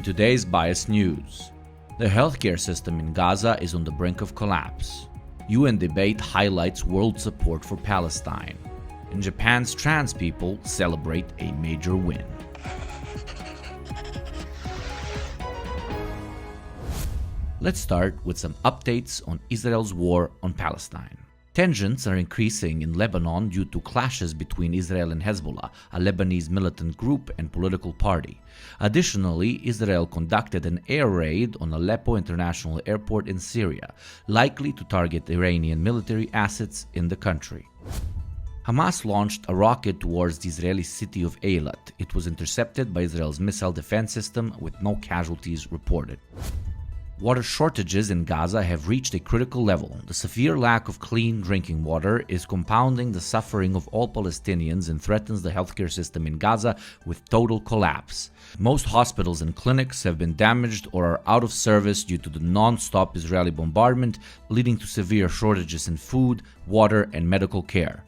today's biased news, the healthcare system in Gaza is on the brink of collapse. UN debate highlights world support for Palestine. And Japan's trans people celebrate a major win. Let's start with some updates on Israel's war on Palestine. Tensions are increasing in Lebanon due to clashes between Israel and Hezbollah, a Lebanese militant group and political party. Additionally, Israel conducted an air raid on Aleppo International Airport in Syria, likely to target Iranian military assets in the country. Hamas launched a rocket towards the Israeli city of Eilat. It was intercepted by Israel's missile defense system with no casualties reported. Water shortages in Gaza have reached a critical level. The severe lack of clean drinking water is compounding the suffering of all Palestinians and threatens the healthcare system in Gaza with total collapse. Most hospitals and clinics have been damaged or are out of service due to the non-stop Israeli bombardment, leading to severe shortages in food, water, and medical care.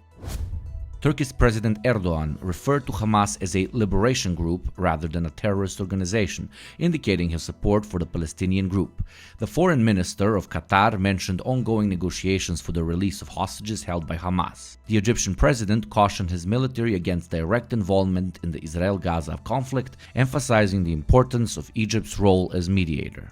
Turkey's President Erdogan referred to Hamas as a liberation group rather than a terrorist organization, indicating his support for the Palestinian group. The foreign minister of Qatar mentioned ongoing negotiations for the release of hostages held by Hamas. The Egyptian president cautioned his military against direct involvement in the Israel-Gaza conflict, emphasizing the importance of Egypt's role as mediator.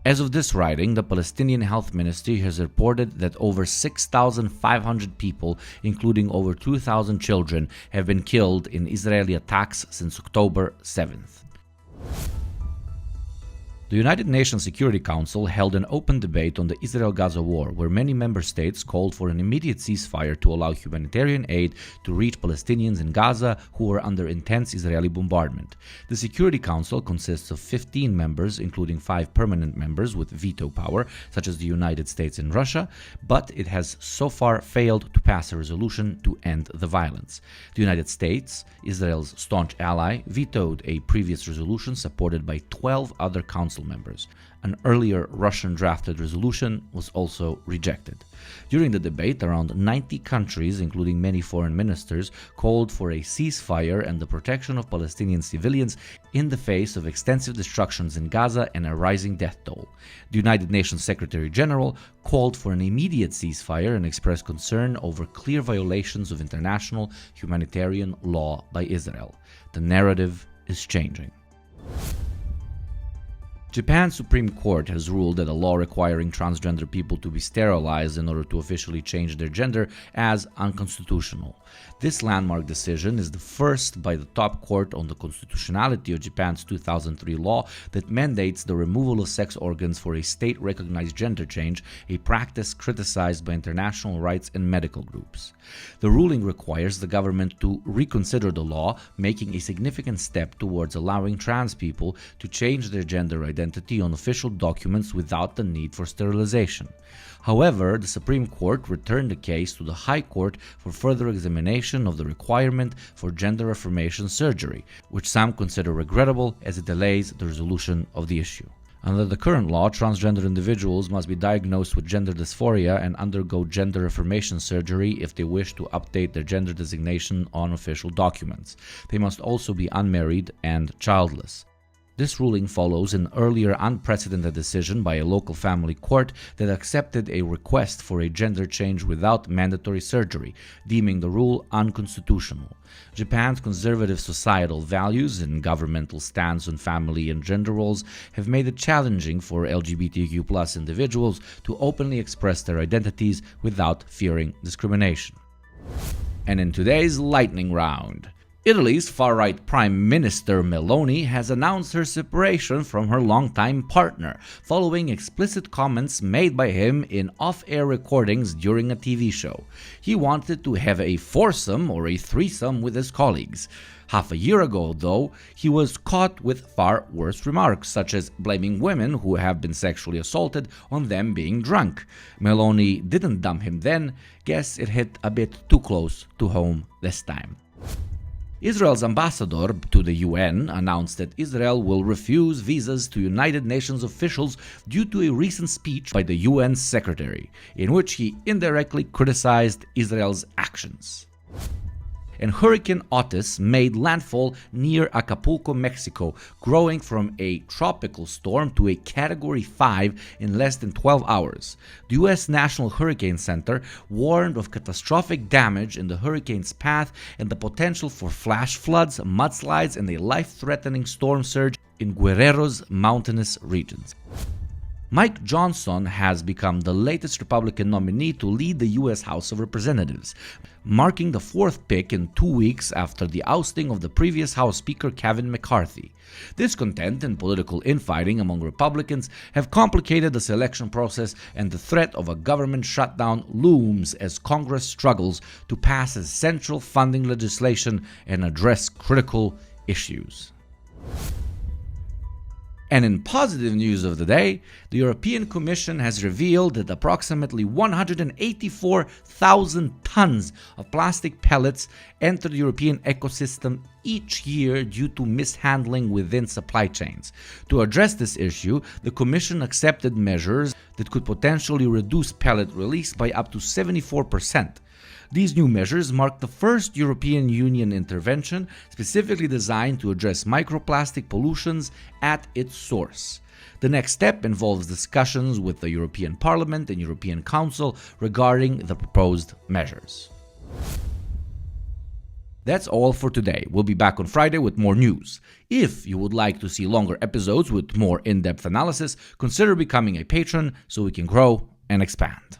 As of this writing, the Palestinian Health Ministry has reported that over 6,500 people, including over 2,000 children, have been killed in Israeli attacks since October 7th. The United Nations Security Council held an open debate on the Israel-Gaza war, where many member states called for an immediate ceasefire to allow humanitarian aid to reach Palestinians in Gaza who are under intense Israeli bombardment. The Security Council consists of 15 members, including 5 permanent members with veto power, such as the United States and Russia, but it has so far failed to pass a resolution to end the violence. The United States, Israel's staunch ally, vetoed a previous resolution supported by 12 other council members. An earlier Russian-drafted resolution was also rejected. During the debate, around 90 countries, including many foreign ministers, called for a ceasefire and the protection of Palestinian civilians in the face of extensive destructions in Gaza and a rising death toll. The United Nations Secretary General called for an immediate ceasefire and expressed concern over clear violations of international humanitarian law by Israel. The narrative is changing. Japan's Supreme Court has ruled that a law requiring transgender people to be sterilized in order to officially change their gender as unconstitutional. This landmark decision is the first by the top court on the constitutionality of Japan's 2003 law that mandates the removal of sex organs for a state-recognized gender change, a practice criticized by international rights and medical groups. The ruling requires the government to reconsider the law, making a significant step towards allowing trans people to change their gender identity on official documents without the need for sterilization. However, the Supreme Court returned the case to the High Court for further examination of the requirement for gender affirmation surgery, which some consider regrettable as it delays the resolution of the issue. Under the current law, transgender individuals must be diagnosed with gender dysphoria and undergo gender affirmation surgery if they wish to update their gender designation on official documents. They must also be unmarried and childless. This ruling follows an earlier unprecedented decision by a local family court that accepted a request for a gender change without mandatory surgery, deeming the rule unconstitutional. Japan's conservative societal values and governmental stance on family and gender roles have made it challenging for LGBTQ+ individuals to openly express their identities without fearing discrimination. And in today's lightning round, Italy's far-right Prime Minister Meloni has announced her separation from her longtime partner, following explicit comments made by him in off-air recordings during a TV show. He wanted to have a foursome or a threesome with his colleagues. Half a year ago, though, he was caught with far worse remarks, such as blaming women who have been sexually assaulted on them being drunk. Meloni didn't dump him then. Guess it hit a bit too close to home this time. Israel's ambassador to the UN announced that Israel will refuse visas to United Nations officials due to a recent speech by the UN secretary, in which he indirectly criticized Israel's actions. and Hurricane Otis made landfall near Acapulco, Mexico, growing from a tropical storm to a Category 5 in less than 12 hours. The U.S. National Hurricane Center warned of catastrophic damage in the hurricane's path and the potential for flash floods, mudslides, and a life-threatening storm surge in Guerrero's mountainous regions. Mike Johnson has become the latest Republican nominee to lead the U.S. House of Representatives, marking the fourth pick in 2 weeks after the ousting of the previous House Speaker Kevin McCarthy. Discontent and political infighting among Republicans have complicated the selection process, and the threat of a government shutdown looms as Congress struggles to pass essential funding legislation and address critical issues. And in positive news of the day, the European Commission has revealed that approximately 184,000 tons of plastic pellets enter the European ecosystem each year due to mishandling within supply chains. To address this issue, the Commission accepted measures that could potentially reduce pellet release by up to 74%. These new measures mark the first European Union intervention specifically designed to address microplastic pollutions at its source. The next step involves discussions with the European Parliament and European Council regarding the proposed measures. That's all for today. We'll be back on Friday with more news. If you would like to see longer episodes with more in-depth analysis, consider becoming a patron so we can grow and expand.